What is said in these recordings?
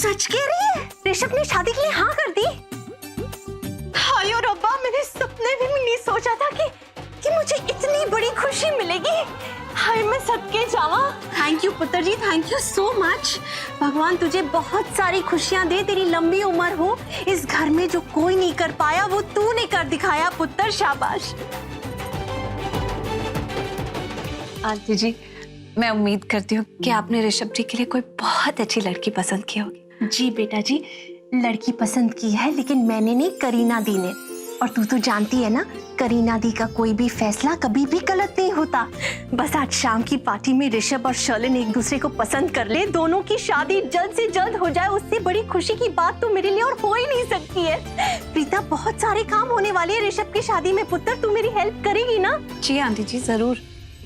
सच कह रही है? ऋषभ ने शादी के लिए हाँ कर दी? हाय रब्बा, मैंने सपने में भी नहीं सोचा था कि मुझे इतनी बड़ी खुशी मिलेगी। हाय मैं सदके जावा। थैंक यू पुत्र जी, थैंक यू सो मच। भगवान तुझे बहुत सारी खुशियां दे, तेरी लंबी उम्र हो। इस घर में जो कोई नहीं कर पाया वो तूने कर दिखाया पुत्र, शाबाश। आंटी जी, मैं उम्मीद करती हूँ कि आपने ऋषभ जी के लिए कोई बहुत अच्छी लड़की पसंद की होगी। जी बेटा जी, लड़की पसंद की है, लेकिन मैंने नहीं, करीना दी ने। और तू तो जानती है ना, करीना दी का कोई भी फैसला कभी भी गलत नहीं होता। बस आज शाम की पार्टी में ऋषभ और शर्लिन एक दूसरे को पसंद कर ले, दोनों की शादी जल्द से जल्द हो जाए, उससे बड़ी खुशी की बात तो मेरे लिए और हो ही नहीं सकती है। प्रीता, बहुत सारे काम होने वाले हैं ऋषभ की शादी में। पुत्र, तू मेरी हेल्प करेगी ना? जी आंटी जी, जरूर।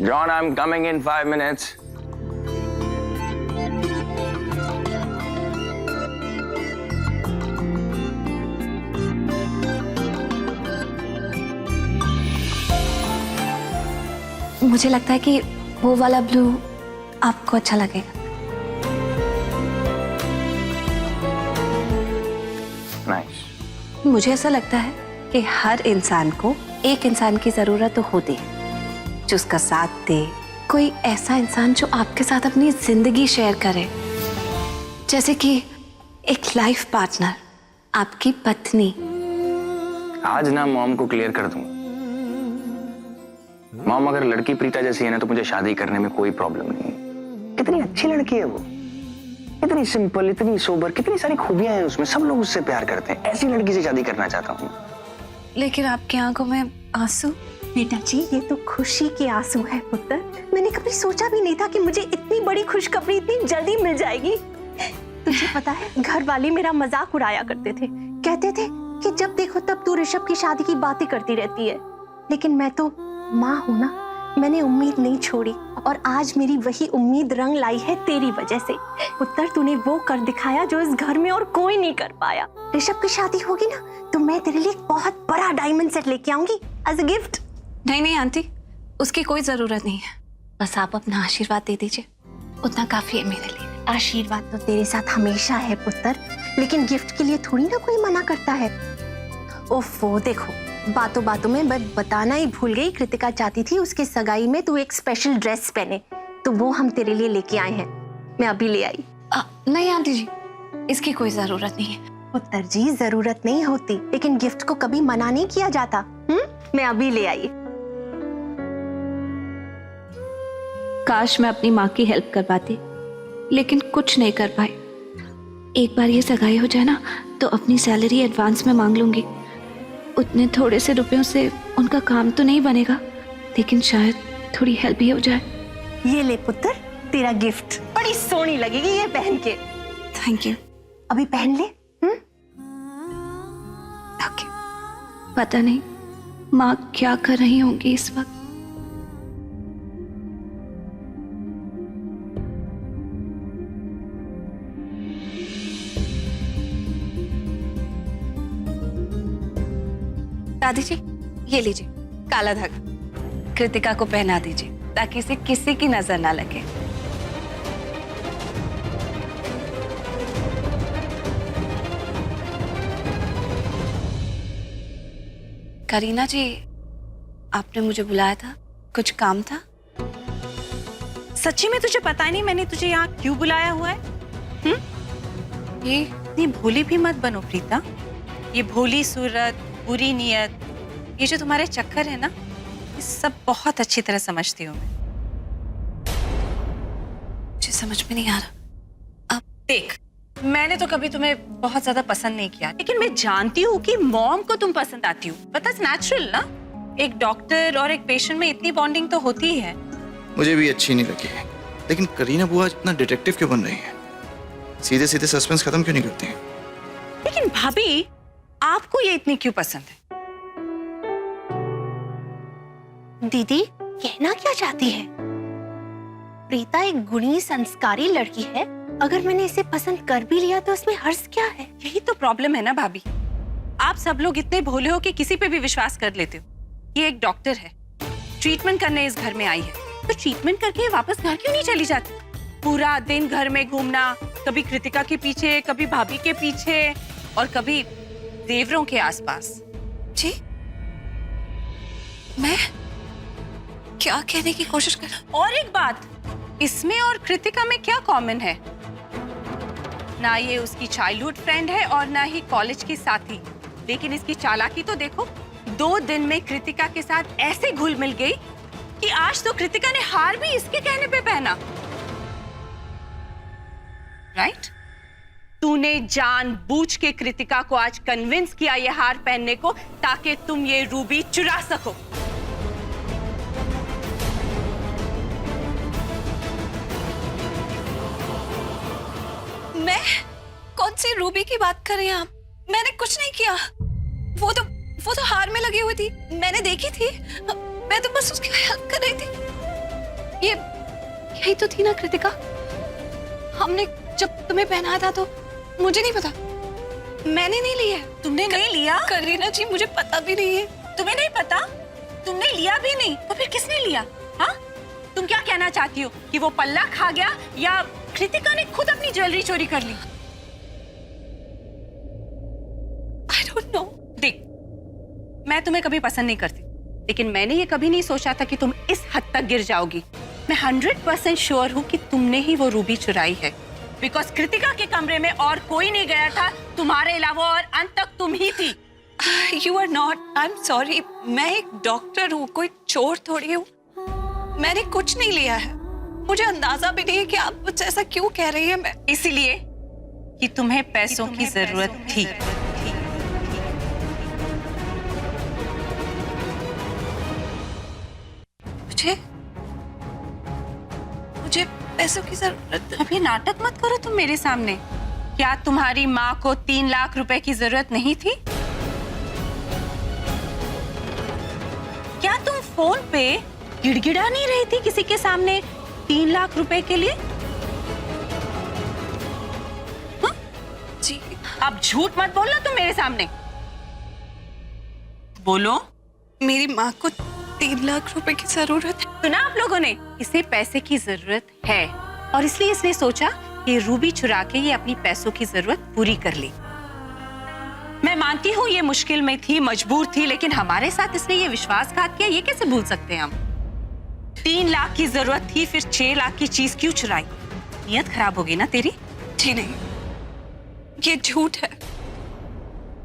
John, I'm coming in 5 minutes. मुझे लगता है कि वो वाला ब्लू आपको अच्छा लगेगा। Nice. मुझे ऐसा लगता है कि हर इंसान को एक इंसान की जरूरत तो होती है जो उसका साथ दे, कोई ऐसा इंसान जो आपके साथ अपनी जिंदगी शेयर करे, जैसे कि एक लाइफ पार्टनर, आपकी पत्नी। आज ना मॉम को क्लियर कर दूंगा। मॉम, अगर लड़की प्रीता जैसी है ना तो मुझे शादी करने में कोई प्रॉब्लम नहीं है। कितनी अच्छी लड़की है वो, इतनी सिंपल, इतनी सोबर, कितनी सारी खूबियां हैं उसमें, सब लोग उससे प्यार करते हैं। ऐसी लड़की से शादी करना चाहता हूँ। लेकिन आपकी आंखों में आंसू? बेटा जी, ये तो खुशी के आंसू है पुत्र। मैंने कभी सोचा भी नहीं था कि मुझे इतनी बड़ी खुशखबरी इतनी जल्दी मिल जाएगी। तुझे पता है, घर वाले मेरा मजाक उड़ाया करते थे, कहते थे कि जब देखो तब तू ऋषभ की शादी की बातें करती रहती है। लेकिन मैं तो माँ हूं ना, मैंने उम्मीद नहीं छोड़ी, और आज मेरी वही उम्मीद रंग लाई है तेरी वजह से। पुत्र, तूने वो कर दिखाया जो इस घर में और कोई नहीं कर पाया। ऋषभ की शादी होगी ना तो मैं तेरे लिए एक बहुत बड़ा डायमंड सेट लेके आऊंगी एज अ गिफ्ट। नहीं नहीं आंटी, उसकी कोई जरूरत नहीं है। बस आप अपना आशीर्वाद दे दीजिए, उतना काफी है मेरे लिए। आशीर्वाद तो तेरे साथ हमेशा है पुत्र, लेकिन गिफ्ट के लिए थोड़ी ना कोई मना करता है। ओफो, देखो बातों बातों में मैं बताना ही भूल गई, कृतिका चाहती थी उसके सगाई में तू एक स्पेशल ड्रेस पहने, तो वो हम तेरे लिए लेके आए हैं। मैं अभी ले आई। नहीं आंटी जी, इसकी कोई जरूरत नहीं है। पुत्र जी, जरूरत नहीं होती, लेकिन गिफ्ट को कभी मना नहीं किया जाता। मैं अभी ले आई। काश मैं अपनी माँ की हेल्प कर पाती, लेकिन कुछ नहीं कर पाई। एक बार ये सगाई हो जाए ना तो अपनी सैलरी एडवांस में मांग लूंगी। उतने थोड़े से रुपयों से उनका काम तो नहीं बनेगा, लेकिन शायद थोड़ी हेल्प भी हो जाए। ये ले पुत्र, तेरा गिफ्ट। बड़ी सोहनी लगेगी ये पहन के। Thank you. अभी पहन ले। ओके। पता नहीं माँ क्या कर रही होंगी इस वक्त। दादी जी, ये लीजिए काला धागा, कृतिका को पहना दीजिए ताकि इसे किसी की नजर ना लगे। करीना जी, आपने मुझे बुलाया था, कुछ काम था? सच्ची में तुझे पता ही नहीं मैंने तुझे यहाँ क्यों बुलाया हुआ है? ये इतनी भोली भी मत बनो प्रीता। ये भोली सूरत, बुरी नीयत, ये जो तुम्हारे चक्कर है ना, ये सब बहुत अच्छी तरह समझती हूँ मैं। मुझे समझ में नहीं आ रहा। अब देख, मैंने तो कभी तुम्हें बहुत ज्यादा पसंद नहीं किया, लेकिन मैं जानती हूँ कि मॉम को तुम पसंद आती हो। बता, नेचुरल ना, एक डॉक्टर और एक पेशेंट में इतनी बॉन्डिंग तो होती ही है। मुझे भी अच्छी नहीं लगी, लेकिन करीना बुआ इतना डिटेक्टिव क्यों बन रही है? सीधे सीधे सस्पेंस खत्म क्यों नहीं करती हैं? लेकिन भाभी, आपको ये इतनी क्यों पसंद है? दीदी, कहना क्या चाहती है? प्रीता एक गुणी संस्कारी लड़की है, अगर मैंने इसे पसंद कर भी लिया तो उसमें हर्ष क्या है? यही तो प्रॉब्लम है ना भाभी, आप सब लोग इतने भोले हो कि किसी पे भी विश्वास कर लेते हो। ये एक डॉक्टर है, ट्रीटमेंट करने इस घर में आई है, तो ट्रीटमेंट करके वापस घर क्यों नहीं चली जाती? पूरा दिन घर में घूमना, कभी कृतिका के पीछे, कभी भाभी के पीछे और कभी देवरों के आसपास। जी, मैं क्या कहने की कोशिश कर रहा? और एक बात, इसमें और कृतिका में क्या कॉमन है? ना ये उसकी चाइल्डहुड फ्रेंड है और ना ही कॉलेज की साथी, लेकिन इसकी चालाकी तो देखो, 2 दिन में कृतिका के साथ ऐसे घुल मिल गई कि आज तो कृतिका ने हार भी इसके कहने पे पहना। राइट? तूने जानबूझ के कृतिका को आज कन्विंस किया ये हार पहनने को ताकि तुम ये रूबी चुरा सको। मैं? कौन सी रूबी की बात कर रही हैं आप? मैंने कुछ नहीं किया। वो तो हार में लगी हुई थी, मैंने देखी थी। मैं तो बस उसकी हेल्प कर रही थी। यही तो थी ना कृतिका? हमने जब तुम्हें पहनाया था तो मुझे नहीं पता, मैंने नहीं लिया। तुमने नहीं लिया? करीना जी, मुझे पता भी नहीं है। तुम्हें नहीं पता? तुमने लिया भी नहीं तो फिर किसने लिया? हाँ? तुम क्या कहना चाहती हो कि वो पल्ला खा गया या कृतिका ने खुद अपनी ज्वेलरी चोरी कर ली? I don't know। देख, मैं तुम्हें कभी पसंद नहीं करती, लेकिन मैंने ये कभी नहीं सोचा था कि तुम इस हद तक गिर जाओगी। मैं 100% श्योर हूँ कि तुमने ही वो रूबी चुराई है, बिकॉज कृतिका के कमरे में और कोई नहीं गया था तुम्हारे अलावा, और अंत तक तुम ही थी। You are not। I'm sorry। मैं एक डॉक्टर हूँ, कोई चोर थोड़ी हूँ। मैंने कुछ नहीं लिया है। मुझे अंदाजा भी नहीं है कि आप मुझसे ऐसा क्यों कह रही हैं। मैं इसीलिए कि तुम्हें पैसों की जरूरत थी। मुझे पैसों की जरूरत। अब ये नाटक मत करो तुम मेरे सामने। क्या तुम्हारी माँ को 3 लाख रुपए की जरूरत नहीं थी? क्या तुम फोन पे गिड़गिड़ा नहीं रही थी किसी के सामने 3 लाख रुपए के लिए? हाँ? जी, अब झूठ मत बोलना तुम मेरे सामने। बोलो। मेरी माँ को 3 लाख रुपए की जरूरत है। सुना आप लोगों ने? इसे पैसे की जरूरत है और इसलिए इसने सोचा कि रूबी चुरा के ये अपनी पैसों की जरूरत पूरी कर ली। मैं मानती हूँ ये मुश्किल में थी, मजबूर थी, लेकिन हमारे साथ इसने ये विश्वासघात किया, ये कैसे भूल सकते हैं हम? 3 लाख की जरूरत थी, फिर 6 लाख की चीज क्यों चुराई? नियत खराब होगी ना तेरी? जी नहीं, ये झूठ है।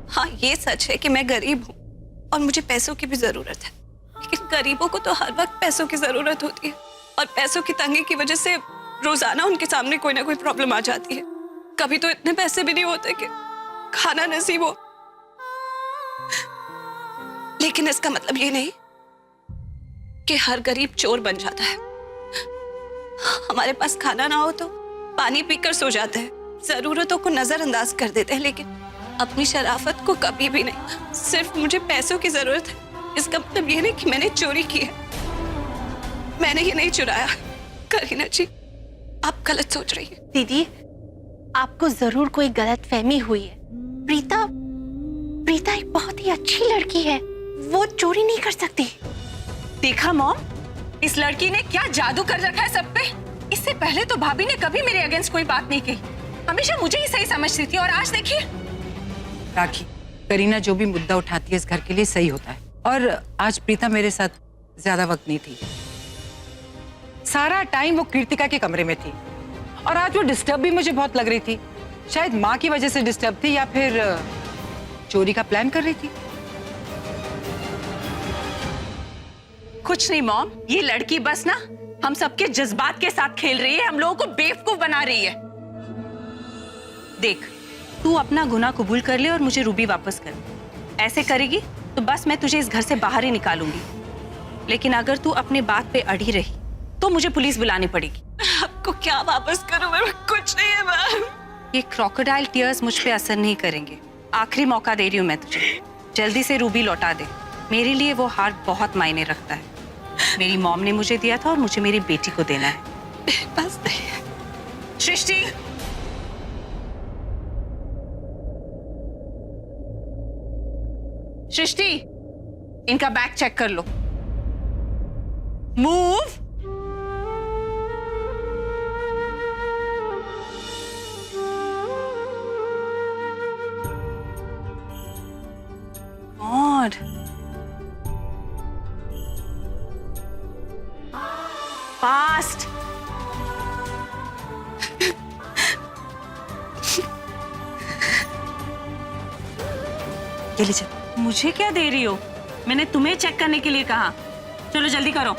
हाँ, ये सच है कि मैं गरीब हूँ और मुझे पैसों की भी जरूरत है, लेकिन गरीबों को तो हर वक्त पैसों की जरूरत होती है और पैसों की तंगी की वजह से रोजाना उनके सामने कोई ना कोई प्रॉब्लम आ जाती है। कभी तो इतने पैसे भी नहीं होते कि खाना नसीब हो। लेकिन इसका मतलब ये नहीं कि हर गरीब चोर बन जाता है। हमारे पास खाना ना हो तो पानी पीकर सो जाते हैं, जरूरतों को नजरअंदाज कर देते हैं, लेकिन अपनी शराफत को कभी भी नहीं। सिर्फ मुझे पैसों की जरूरत है, इसका मतलब ये नहीं कि मैंने चोरी की है। मैंने ये नहीं चुराया। करीना जी, आप गलत सोच रही हैं। दीदी, आपको जरूर कोई गलतफहमी हुई है। प्रीता एक बहुत ही अच्छी लड़की है, वो चोरी नहीं कर सकती। देखा मॉम, इस लड़की ने क्या जादू कर रखा है सब पे। इससे पहले तो भाभी ने कभी मेरे अगेंस्ट कोई बात नहीं कही, हमेशा मुझे ही सही समझती थी, और आज देखिए। राखी, करीना जो भी मुद्दा उठाती है इस घर के लिए सही होता है, और आज प्रीता मेरे साथ ज्यादा वक्त नहीं थी। सारा टाइम वो कृतिका के कमरे में थी, और आज वो डिस्टर्ब भी मुझे बहुत लग रही थी। शायद माँ की वजह से डिस्टर्ब थी या फिर चोरी का प्लान कर रही थी। कुछ नहीं मॉम, ये लड़की बस ना हम सबके जज्बात के साथ खेल रही है, हम लोगों को बेवकूफ बना रही है। देख, तू अपना गुनाह कबूल कर ले और मुझे रूबी वापस कर। ऐसे करेगी तो बस मैं तुझे इस घर से बाहर ही निकालूंगी, लेकिन अगर तू अपने बात पे अड़ी रही तो मुझे पुलिस बुलानी पड़ेगी। आपको क्या वापस करूं? मैं कुछ नहीं है मैम। ये क्रोकोडाइल टीयर्स मुझ पे असर नहीं करेंगे। आखिरी मौका दे रही हूँ मैं तुझे, जल्दी से रूबी लौटा दे। मेरे लिए वो हार बहुत मायने रखता है। मेरी मॉम ने मुझे दिया था और मुझे मेरी बेटी को देना है। बस सृष्टि, सृष्टि, इनका बैग चेक कर लो। मूव। गॉड। फास्ट। ये लीजिए। मुझे क्या दे रही हो? मैंने तुम्हें चेक करने के लिए कहा। चलो जल्दी करो।